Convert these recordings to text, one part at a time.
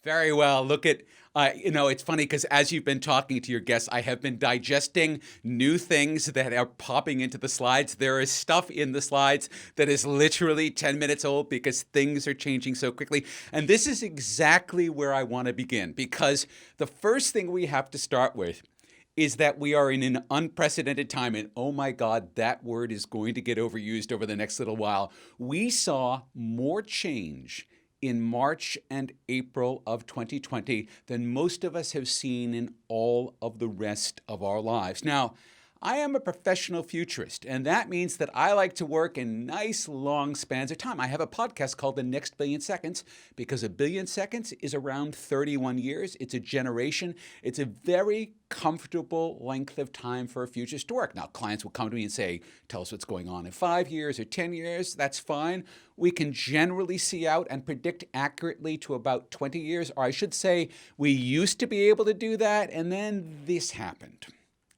Very well. Look at, it's funny because as you've been talking to your guests, I have been digesting new things that are popping into the slides. There is stuff in the slides that is literally 10 minutes old because things are changing so quickly. And this is exactly where I want to begin, because the first thing we have to start with is that we are in an unprecedented time. And oh my God, that word is going to get overused over the next little while. We saw more change in March and April of 2020 than most of us have seen in all of the rest of our lives. Now, I am a professional futurist, and that means that I like to work in nice long spans of time. I have a podcast called The Next Billion Seconds because a billion seconds is around 31 years. It's a generation. It's a very comfortable length of time for a futurist to work. Now, clients will come to me and say, tell us what's going on in 5 years or 10 years. That's fine. We can generally see out and predict accurately to about 20 years, or I should say we used to be able to do that, and then this happened.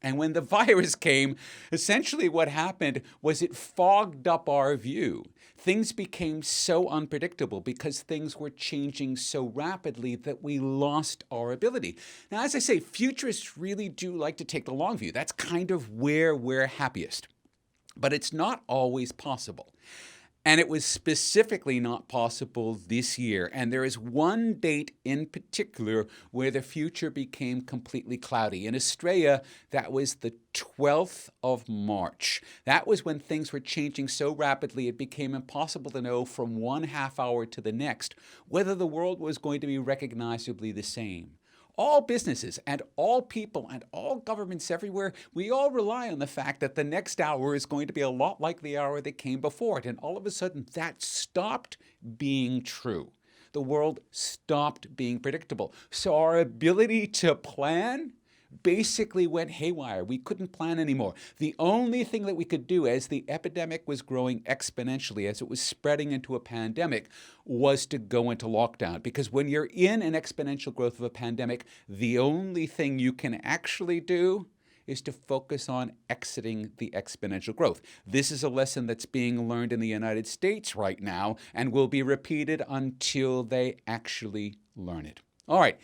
And when the virus came, essentially what happened was it fogged up our view. Things became so unpredictable because things were changing so rapidly that we lost our ability. Now, as I say, futurists really do like to take the long view. That's kind of where we're happiest. But it's not always possible. And it was specifically not possible this year. And there is one date in particular where the future became completely cloudy. In Australia, that was the 12th of March. That was when things were changing so rapidly it became impossible to know from one half hour to the next whether the world was going to be recognizably the same. All businesses and all people and all governments everywhere, we all rely on the fact that the next hour is going to be a lot like the hour that came before it. And all of a sudden, that stopped being true. The world stopped being predictable. So our ability to plan basically went haywire. We couldn't plan anymore. The only thing that we could do as the epidemic was growing exponentially, as it was spreading into a pandemic, was to go into lockdown. Because when you're in an exponential growth of a pandemic, the only thing you can actually do is to focus on exiting the exponential growth. This is a lesson that's being learned in the United States right now and will be repeated until they actually learn it. All right.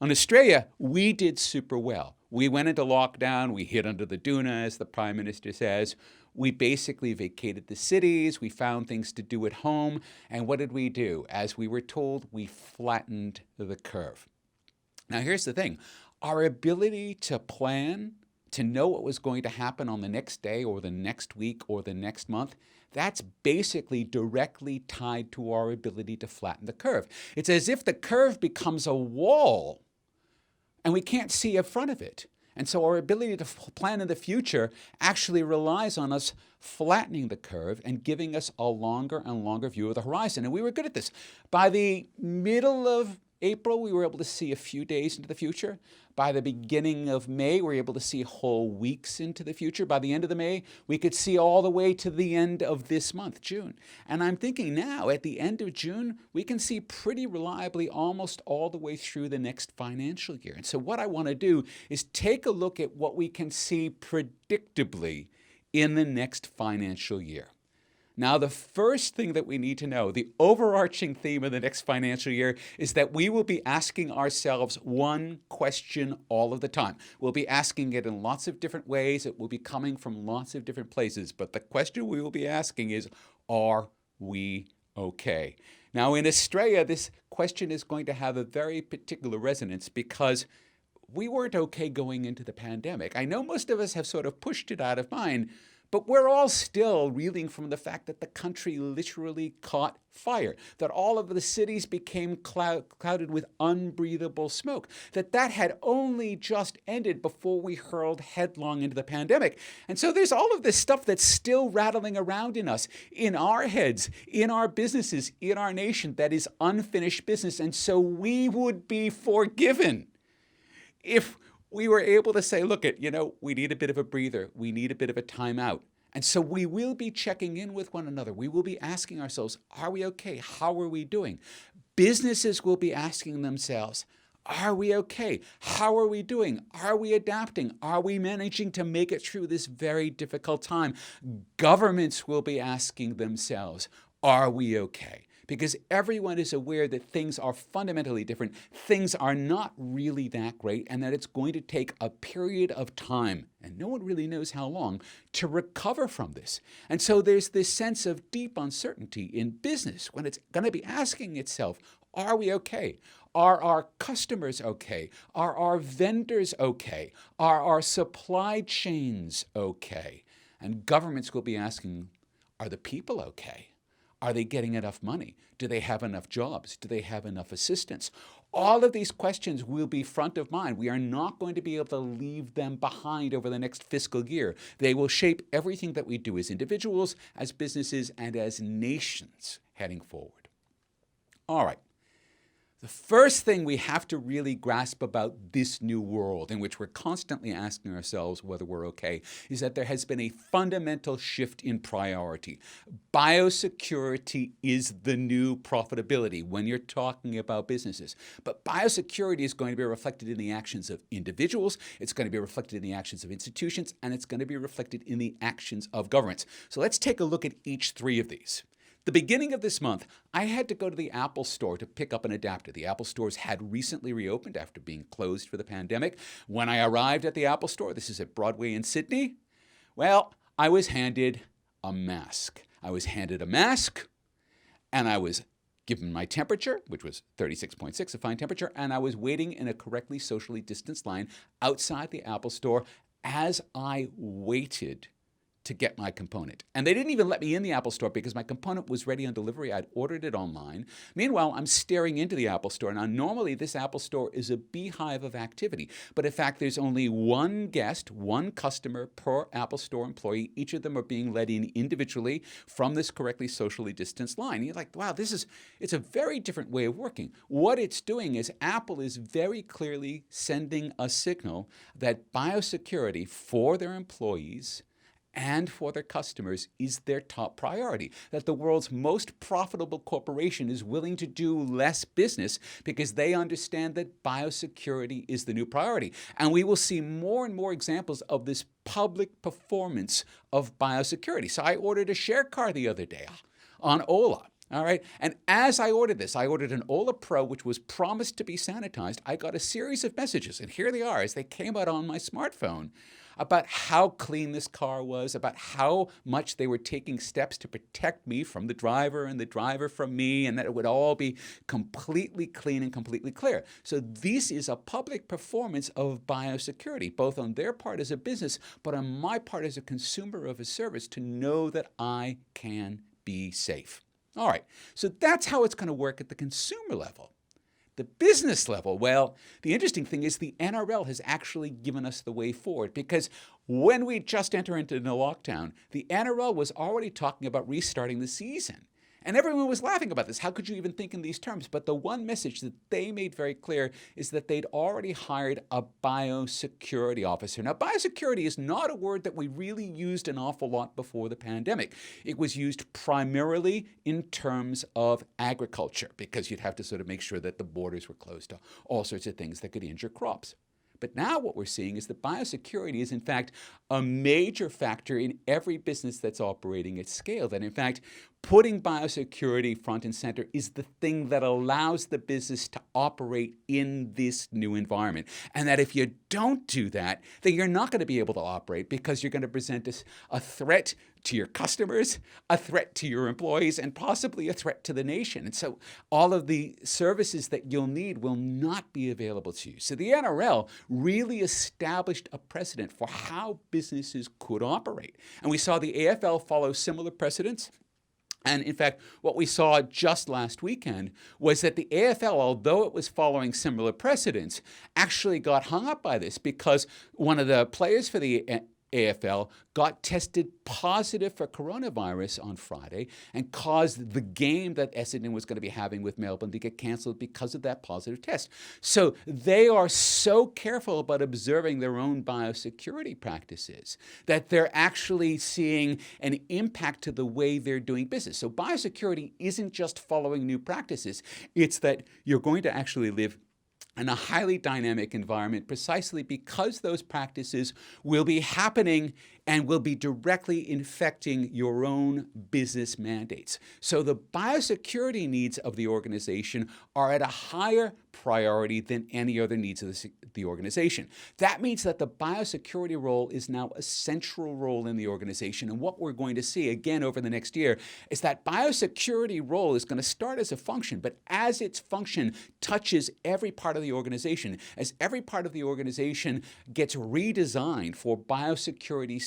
In Australia, we did super well. We went into lockdown. We hid under the doona, as the Prime Minister says. We basically vacated the cities. We found things to do at home. And what did we do? As we were told, we flattened the curve. Now, here's the thing. Our ability to plan, to know what was going to happen on the next day or the next week or the next month, that's basically directly tied to our ability to flatten the curve. It's as if the curve becomes a wall and we can't see in front of it. And so our ability to plan in the future actually relies on us flattening the curve and giving us a longer and longer view of the horizon. And we were good at this. By the middle of April, we were able to see a few days into the future. By the beginning of May, we were able to see whole weeks into the future. By the end of the May, we could see all the way to the end of this month, June. And I'm thinking now, at the end of June, we can see pretty reliably almost all the way through the next financial year. And so what I want to do is take a look at what we can see predictably in the next financial year. Now, the first thing that we need to know, the overarching theme of the next financial year, is that we will be asking ourselves one question all of the time. We'll be asking it in lots of different ways. It will be coming from lots of different places. But the question we will be asking is, are we okay? Now, in Australia, this question is going to have a very particular resonance because we weren't okay going into the pandemic. I know most of us have sort of pushed it out of mind, but we're all still reeling from the fact that the country literally caught fire, that all of the cities became clouded with unbreathable smoke, that had only just ended before we hurled headlong into the pandemic. And so there's all of this stuff that's still rattling around in us, in our heads, in our businesses, in our nation, that is unfinished business. And so we would be forgiven if we were able to say, look, we need a bit of a breather. We need a bit of a timeout. And so we will be checking in with one another. We will be asking ourselves, are we okay? How are we doing? Businesses will be asking themselves, are we okay? How are we doing? Are we adapting? Are we managing to make it through this very difficult time? Governments will be asking themselves, are we okay? because everyone is aware that things are fundamentally different. Things are not really that great, and that it's going to take a period of time, and no one really knows how long, to recover from this. And so there's this sense of deep uncertainty in business when it's going to be asking itself, are we okay? Are our customers okay? Are our vendors okay? Are our supply chains okay? And governments will be asking, are the people okay? Are they getting enough money? Do they have enough jobs? Do they have enough assistance? All of these questions will be front of mind. We are not going to be able to leave them behind over the next fiscal year. They will shape everything that we do as individuals, as businesses, and as nations heading forward. All right. The first thing we have to really grasp about this new world, in which we're constantly asking ourselves whether we're okay, is that there has been a fundamental shift in priority. Biosecurity is the new profitability when you're talking about businesses. But biosecurity is going to be reflected in the actions of individuals, it's going to be reflected in the actions of institutions, and it's going to be reflected in the actions of governments. So let's take a look at each three of these. The beginning of this month, I had to go to the Apple store to pick up an adapter. The Apple stores had recently reopened after being closed for the pandemic. When I arrived at the Apple store, this is at Broadway in Sydney, well, I was handed a mask. I was handed a mask, and I was given my temperature, which was 36.6, a fine temperature, and I was waiting in a correctly socially distanced line outside the Apple store as I waited to get my component. And they didn't even let me in the Apple store because my component was ready on delivery. I'd ordered it online. Meanwhile, I'm staring into the Apple store. Now, normally this Apple store is a beehive of activity. But in fact, there's only one guest, one customer per Apple store employee. Each of them are being let in individually from this correctly socially distanced line. And you're like, wow, it's a very different way of working. What it's doing is Apple is very clearly sending a signal that biosecurity for their employees and for their customers is their top priority, that the world's most profitable corporation is willing to do less business because they understand that biosecurity is the new priority. And we will see more and more examples of this public performance of biosecurity. So I ordered a share car the other day on Ola. All right. And as I ordered this, I ordered an Ola Pro, which was promised to be sanitized. I got a series of messages, and here they are as they came out on my smartphone, about how clean this car was, about how much they were taking steps to protect me from the driver and the driver from me, and that it would all be completely clean and completely clear. So this is a public performance of biosecurity, both on their part as a business, but on my part as a consumer of a service, to know that I can be safe. All right, so that's how it's going to work at the consumer level. The business level, well, the interesting thing is the NRL has actually given us the way forward, because when we just entered into the lockdown, the NRL was already talking about restarting the season. And everyone was laughing about this. How could you even think in these terms? But the one message that they made very clear is that they'd already hired a biosecurity officer. Now, biosecurity is not a word that we really used an awful lot before the pandemic. It was used primarily in terms of agriculture, because you'd have to sort of make sure that the borders were closed to all sorts of things that could injure crops. But now what we're seeing is that biosecurity is, in fact, a major factor in every business that's operating at scale. That, in fact, putting biosecurity front and center is the thing that allows the business to operate in this new environment. And that if you don't do that, then you're not going to be able to operate, because you're going to present a threat to your customers, a threat to your employees, and possibly a threat to the nation. And so all of the services that you'll need will not be available to you. So the NRL really established a precedent for how businesses could operate. And we saw the AFL follow similar precedents. And in fact, what we saw just last weekend was that the AFL, although it was following similar precedents, actually got hung up by this, because one of the players for the AFL got tested positive for coronavirus on Friday and caused the game that Essendon was going to be having with Melbourne to get cancelled because of that positive test. So they are so careful about observing their own biosecurity practices that they're actually seeing an impact to the way they're doing business. So biosecurity isn't just following new practices. It's that you're going to actually live in a highly dynamic environment, precisely because those practices will be happening and will be directly infecting your own business mandates. So the biosecurity needs of the organization are at a higher priority than any other needs of the organization. That means that the biosecurity role is now a central role in the organization. And what we're going to see again over the next year is that biosecurity role is going to start as a function, but as its function touches every part of the organization, as every part of the organization gets redesigned for biosecurity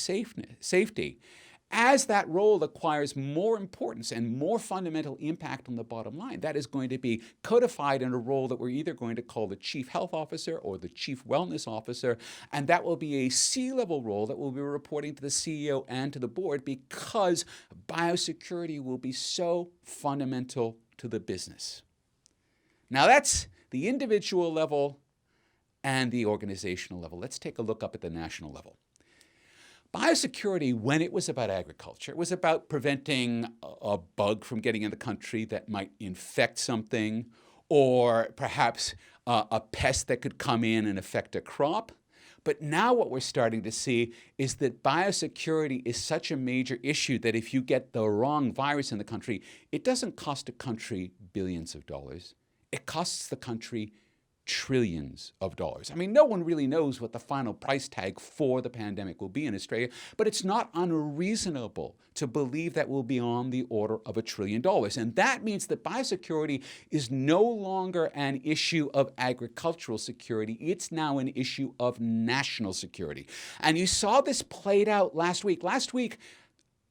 safety, as that role acquires more importance and more fundamental impact on the bottom line, that is going to be codified in a role that we're either going to call the Chief Health Officer or the Chief Wellness Officer, and that will be a C-level role that will be reporting to the CEO and to the board because biosecurity will be so fundamental to the business. Now that's the individual level and the organizational level. Let's take a look up at the national level. Biosecurity, when it was about agriculture, it was about preventing a bug from getting in the country that might infect something, or perhaps a pest that could come in and affect a crop. But now what we're starting to see is that biosecurity is such a major issue that if you get the wrong virus in the country, it doesn't cost a country billions of dollars. It costs the country trillions of dollars. I mean, no one really knows what the final price tag for the pandemic will be in Australia, but it's not unreasonable to believe that will be on the order of $1 trillion. And that means that biosecurity is no longer an issue of agricultural security. It's now an issue of national security. And you saw this played out last week. Last week,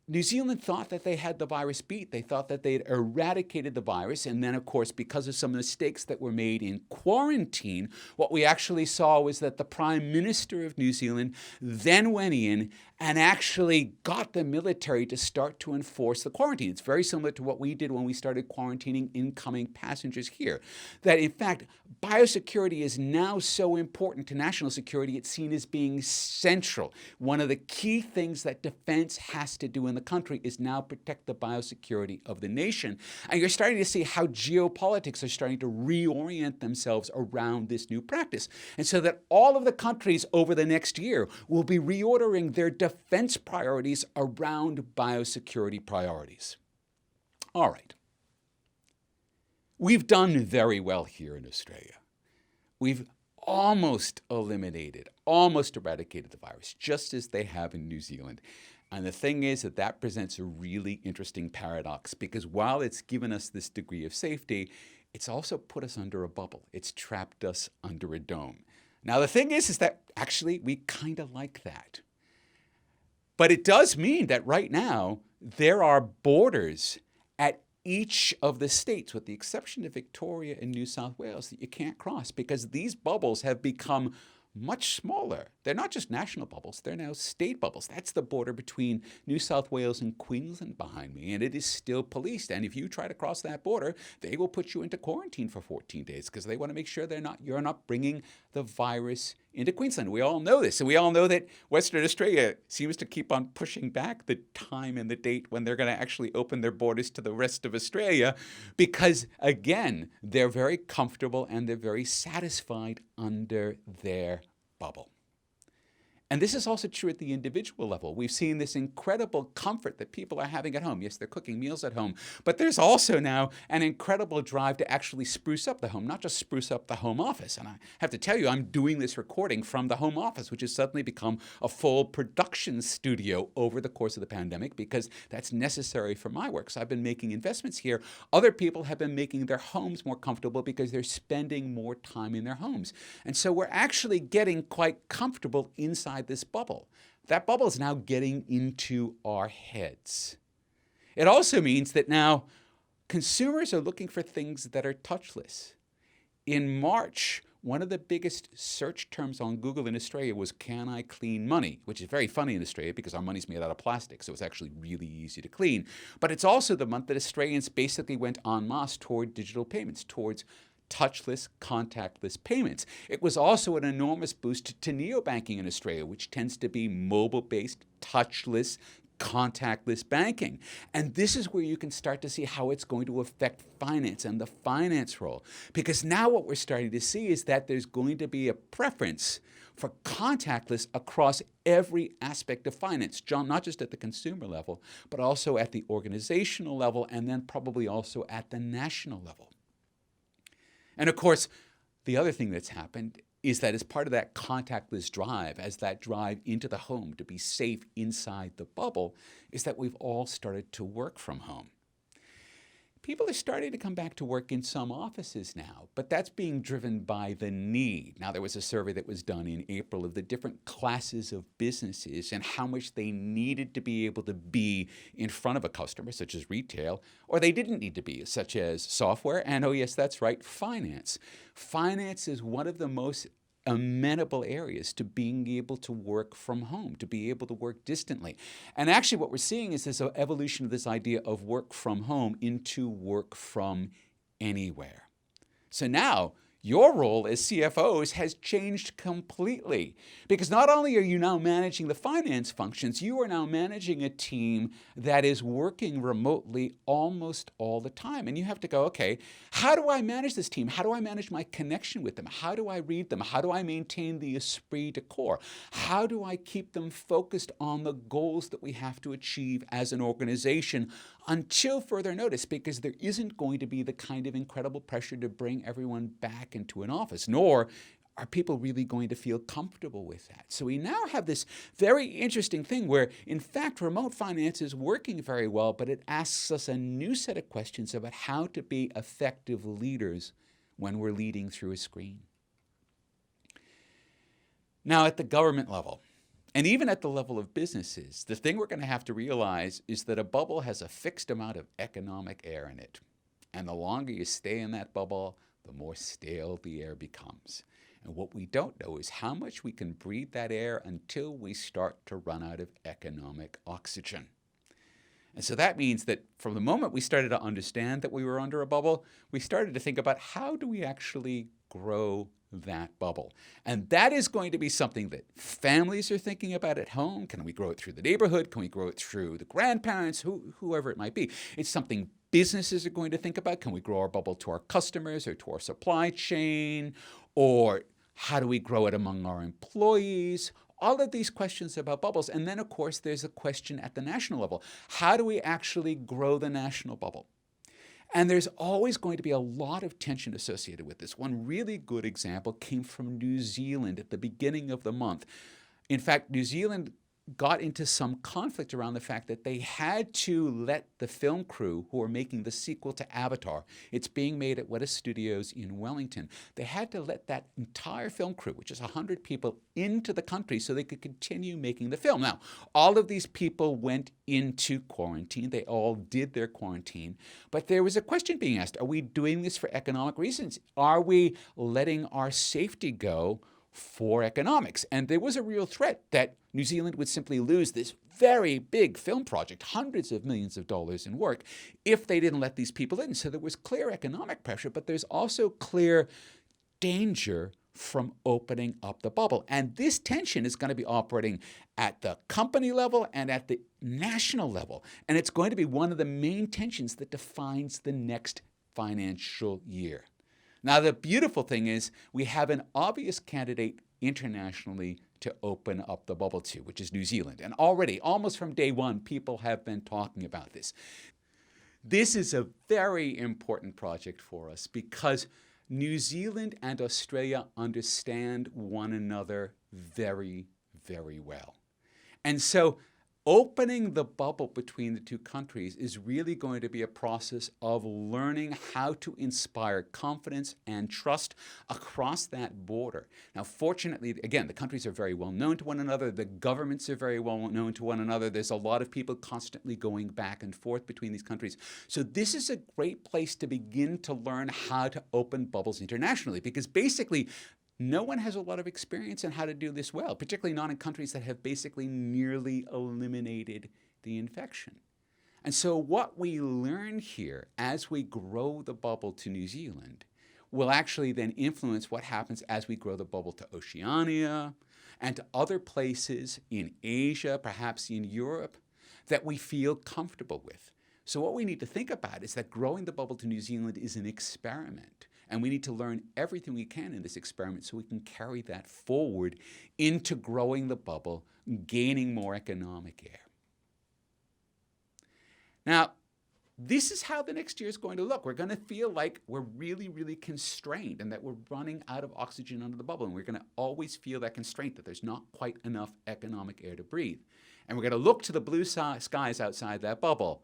New Zealand thought that they had the virus beat. They thought that they'd eradicated the virus. And then, of course, because of some mistakes that were made in quarantine, what we actually saw was that the Prime Minister of New Zealand then went in and actually got the military to start to enforce the quarantine. It's very similar to what we did when we started quarantining incoming passengers here. That, in fact, biosecurity is now so important to national security, it's seen as being central. One of the key things that defense has to do in the country is now protect the biosecurity of the nation. And you're starting to see how geopolitics are starting to reorient themselves around this new practice. And so that all of the countries over the next year will be reordering their defense priorities around biosecurity priorities. All right. We've done very well here in Australia. We've almost eradicated the virus, just as they have in New Zealand. And the thing is that presents a really interesting paradox, because while it's given us this degree of safety, it's also put us under a bubble. It's trapped us under a dome. Now, the thing is that actually we kind of like that. But it does mean that right now there are borders at each of the states, with the exception of Victoria and New South Wales, that you can't cross because these bubbles have become much smaller. They're not just national bubbles, they're now state bubbles. That's the border between New South Wales and Queensland behind me, and it is still policed. And if you try to cross that border, they will put you into quarantine for 14 days because they want to make sure you're not bringing the virus into Queensland. We all know this, and we all know that Western Australia seems to keep on pushing back the time and the date when they're going to actually open their borders to the rest of Australia because, again, they're very comfortable and they're very satisfied under their bubble. And this is also true at the individual level. We've seen this incredible comfort that people are having at home. Yes, they're cooking meals at home, but there's also now an incredible drive to actually spruce up the home, not just spruce up the home office. And I have to tell you, I'm doing this recording from the home office, which has suddenly become a full production studio over the course of the pandemic because that's necessary for my work. So I've been making investments here. Other people have been making their homes more comfortable because they're spending more time in their homes. And so we're actually getting quite comfortable inside this bubble. That bubble is now getting into our heads. It also means that now consumers are looking for things that are touchless. In March, one of the biggest search terms on Google in Australia was, "Can I clean money?" which is very funny in Australia because our money's made out of plastic, so it's actually really easy to clean. But it's also the month that Australians basically went en masse toward digital payments, towards touchless, contactless payments. It was also an enormous boost to neobanking in Australia, which tends to be mobile-based, touchless, contactless banking. And this is where you can start to see how it's going to affect finance and the finance role. Because now what we're starting to see is that there's going to be a preference for contactless across every aspect of finance, John, not just at the consumer level, but also at the organizational level, and then probably also at the national level. And of course, the other thing that's happened is that as part of that contactless drive, as that drive into the home to be safe inside the bubble, is that we've all started to work from home. People are starting to come back to work in some offices now, but that's being driven by the need. Now, there was a survey that was done in April of the different classes of businesses and how much they needed to be able to be in front of a customer, such as retail, or they didn't need to be, such as software, and oh yes, that's right, finance. Finance is one of the most amenable areas to being able to work from home, to be able to work distantly. And actually what we're seeing is this evolution of this idea of work from home into work from anywhere. So now your role as CFOs has changed completely, because not only are you now managing the finance functions, you are now managing a team that is working remotely almost all the time. And you have to go, okay, how do I manage this team? How do I manage my connection with them? How do I read them? How do I maintain the esprit de corps? How do I keep them focused on the goals that we have to achieve as an organization until further notice? Because there isn't going to be the kind of incredible pressure to bring everyone back into an office, nor are people really going to feel comfortable with that. So we now have this very interesting thing where, in fact, remote finance is working very well, but it asks us a new set of questions about how to be effective leaders when we're leading through a screen. Now, at the government level, and even at the level of businesses, the thing we're going to have to realize is that a bubble has a fixed amount of economic air in it. And the longer you stay in that bubble, the more stale the air becomes. And what we don't know is how much we can breathe that air until we start to run out of economic oxygen. And so that means that from the moment we started to understand that we were under a bubble, we started to think about how do we actually grow that bubble. And that is going to be something that families are thinking about at home. Can we grow it through the neighborhood? Can we grow it through the grandparents? Whoever it might be. It's something businesses are going to think about. Can we grow our bubble to our customers or to our supply chain? Or how do we grow it among our employees? All of these questions about bubbles. And then, of course, there's a question at the national level. How do we actually grow the national bubble? And there's always going to be a lot of tension associated with this. One really good example came from New Zealand at the beginning of the month. In fact, New Zealand got into some conflict around the fact that they had to let the film crew who were making the sequel to Avatar, it's being made at Weta Studios in Wellington, they had to let that entire film crew, which is 100 people, into the country so they could continue making the film. Now, all of these people went into quarantine. They all did their quarantine. But there was a question being asked, are we doing this for economic reasons? Are we letting our safety go for economics? And there was a real threat that New Zealand would simply lose this very big film project, hundreds of millions of dollars in work, if they didn't let these people in. So there was clear economic pressure, but there's also clear danger from opening up the bubble. And this tension is going to be operating at the company level and at the national level. And it's going to be one of the main tensions that defines the next financial year. Now, the beautiful thing is we have an obvious candidate internationally to open up the bubble to, which is New Zealand. And already, almost from day one, people have been talking about this. This is a very important project for us because New Zealand and Australia understand one another very, very well. And so opening the bubble between the two countries is really going to be a process of learning how to inspire confidence and trust across that border. Now, fortunately, again, the countries are very well known to one another. The governments are very well known to one another. There's a lot of people constantly going back and forth between these countries. So this is a great place to begin to learn how to open bubbles internationally, because basically, no one has a lot of experience in how to do this well, particularly not in countries that have basically nearly eliminated the infection. And so what we learn here as we grow the bubble to New Zealand will actually then influence what happens as we grow the bubble to Oceania and to other places in Asia, perhaps in Europe. that we feel comfortable with. So what we need to think about is that growing the bubble to New Zealand is an experiment. And we need to learn everything we can in this experiment so we can carry that forward into growing the bubble, gaining more economic air. Now, this is how the next year is going to look. We're going to feel like we're really, really constrained and that we're running out of oxygen under the bubble. And we're going to always feel that constraint, that there's not quite enough economic air to breathe. And we're going to look to the blue skies outside that bubble.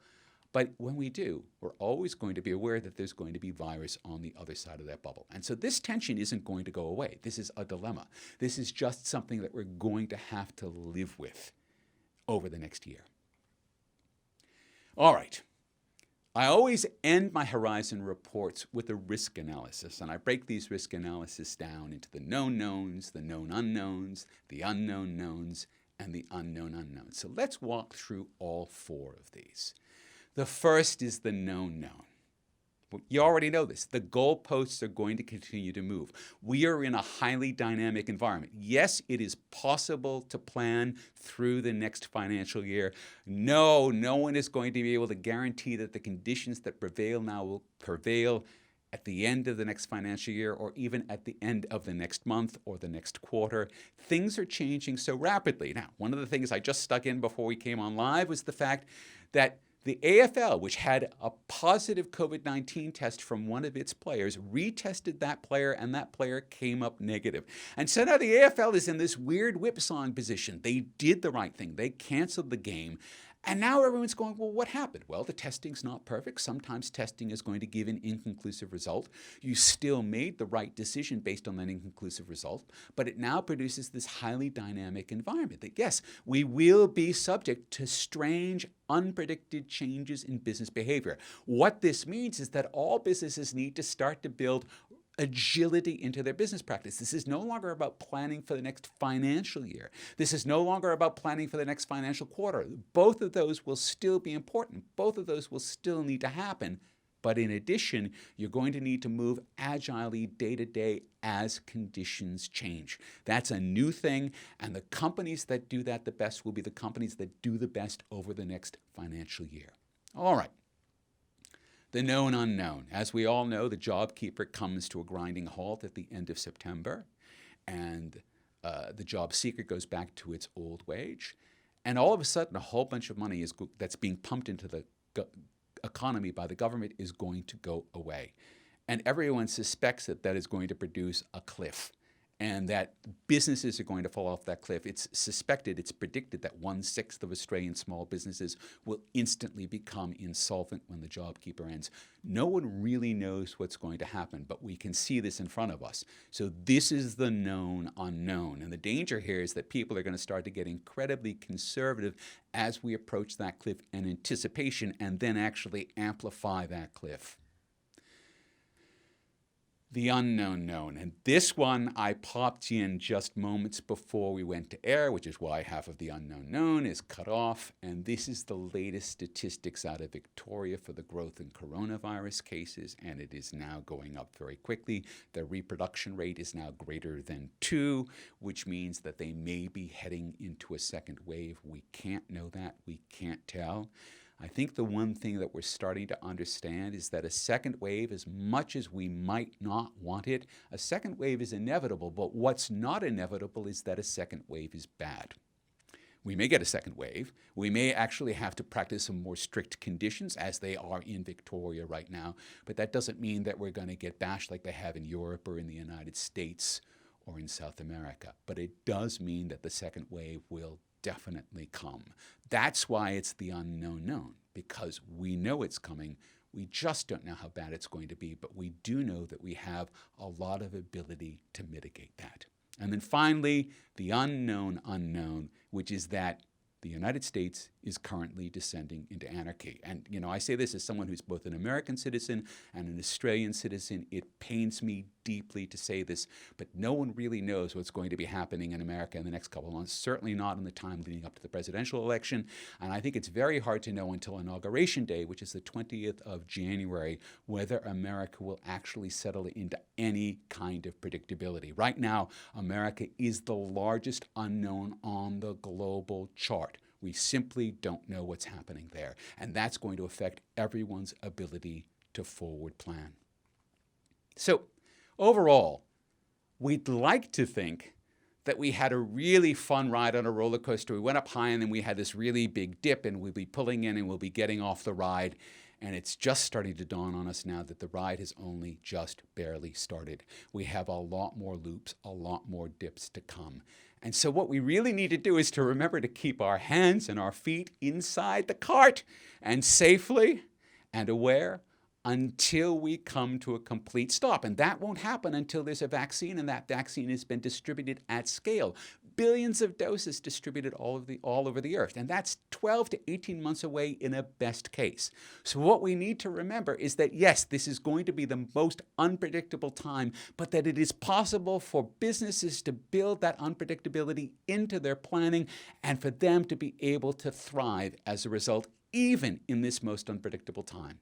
But when we do, we're always going to be aware that there's going to be virus on the other side of that bubble. And so this tension isn't going to go away. This is a dilemma. This is just something that we're going to have to live with over the next year. All right. I always end my Horizon reports with a risk analysis, and I break these risk analysis down into the known knowns, the known unknowns, the unknown knowns, and the unknown unknowns. So let's walk through all four of these. The first is the known known. You already know this. The goalposts are going to continue to move. We are in a highly dynamic environment. Yes, it is possible to plan through the next financial year. No one is going to be able to guarantee that the conditions that prevail now will prevail at the end of the next financial year or even at the end of the next month or the next quarter. Things are changing so rapidly. Now, one of the things I just stuck in before we came on live was the fact that the AFL, which had a positive COVID-19 test from one of its players, retested that player, and that player came up negative. And so now the AFL is in this weird whipsawing position. They did the right thing. They canceled the game. And now everyone's going, well, what happened? Well, the testing's not perfect. Sometimes testing is going to give an inconclusive result. You still made the right decision based on that inconclusive result, but it now produces this highly dynamic environment that, yes, we will be subject to strange, unpredicted changes in business behavior. What this means is that all businesses need to start to build agility into their business practice. This is no longer about planning for the next financial year. This is no longer about planning for the next financial quarter. Both of those will still be important. Both of those will still need to happen. But in addition, you're going to need to move agilely day to day as conditions change. That's a new thing, and the companies that do that the best will be the companies that do the best over the next financial year. All right. The known unknown. As we all know, the JobKeeper comes to a grinding halt at the end of September, and the job seeker goes back to its old wage. And all of a sudden, a whole bunch of money that's being pumped into the economy by the government is going to go away. And everyone suspects that that is going to produce a cliff, and that businesses are going to fall off that cliff. It's suspected, it's predicted that 1/6 of Australian small businesses will instantly become insolvent when the JobKeeper ends. No one really knows what's going to happen, but we can see this in front of us. So this is the known unknown. And the danger here is that people are going to start to get incredibly conservative as we approach that cliff in anticipation and then actually amplify that cliff. The unknown known. And this one I popped in just moments before we went to air, which is why half of the unknown known is cut off. And this is the latest statistics out of Victoria for the growth in coronavirus cases, and it is now going up very quickly. The reproduction rate is now greater than 2, which means that they may be heading into a second wave. We can't know that. We can't tell. I think the one thing that we're starting to understand is that a second wave, as much as we might not want it, a second wave is inevitable, but what's not inevitable is that a second wave is bad. We may get a second wave. We may actually have to practice some more strict conditions, as they are in Victoria right now, but that doesn't mean that we're going to get bashed like they have in Europe or in the United States or in South America. But it does mean that the second wave will definitely come. That's why it's the unknown known, because we know it's coming. We just don't know how bad it's going to be, but we do know that we have a lot of ability to mitigate that. And then finally, the unknown unknown, which is that the United States is currently descending into anarchy. And, I say this as someone who's both an American citizen and an Australian citizen. It pains me deeply to say this, but no one really knows what's going to be happening in America in the next couple of months, certainly not in the time leading up to the presidential election. And I think it's very hard to know until Inauguration Day, which is the 20th of January, whether America will actually settle into any kind of predictability. Right now, America is the largest unknown on the global chart. We simply don't know what's happening there. And that's going to affect everyone's ability to forward plan. So overall, we'd like to think that we had a really fun ride on a roller coaster. We went up high and then we had this really big dip and we'll be pulling in and we'll be getting off the ride. And it's just starting to dawn on us now that the ride has only just barely started. We have a lot more loops, a lot more dips to come. And so what we really need to do is to remember to keep our hands and our feet inside the cart and safely and aware until we come to a complete stop. And that won't happen until there's a vaccine, and that vaccine has been distributed at scale. Billions of doses distributed all over the earth. And that's 12 to 18 months away in a best case. So what we need to remember is that, yes, this is going to be the most unpredictable time, but that it is possible for businesses to build that unpredictability into their planning and for them to be able to thrive as a result, even in this most unpredictable time.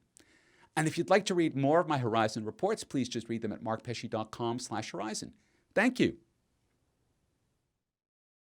And if you'd like to read more of my Horizon reports, please just read them at markpesce.com/Horizon. Thank you.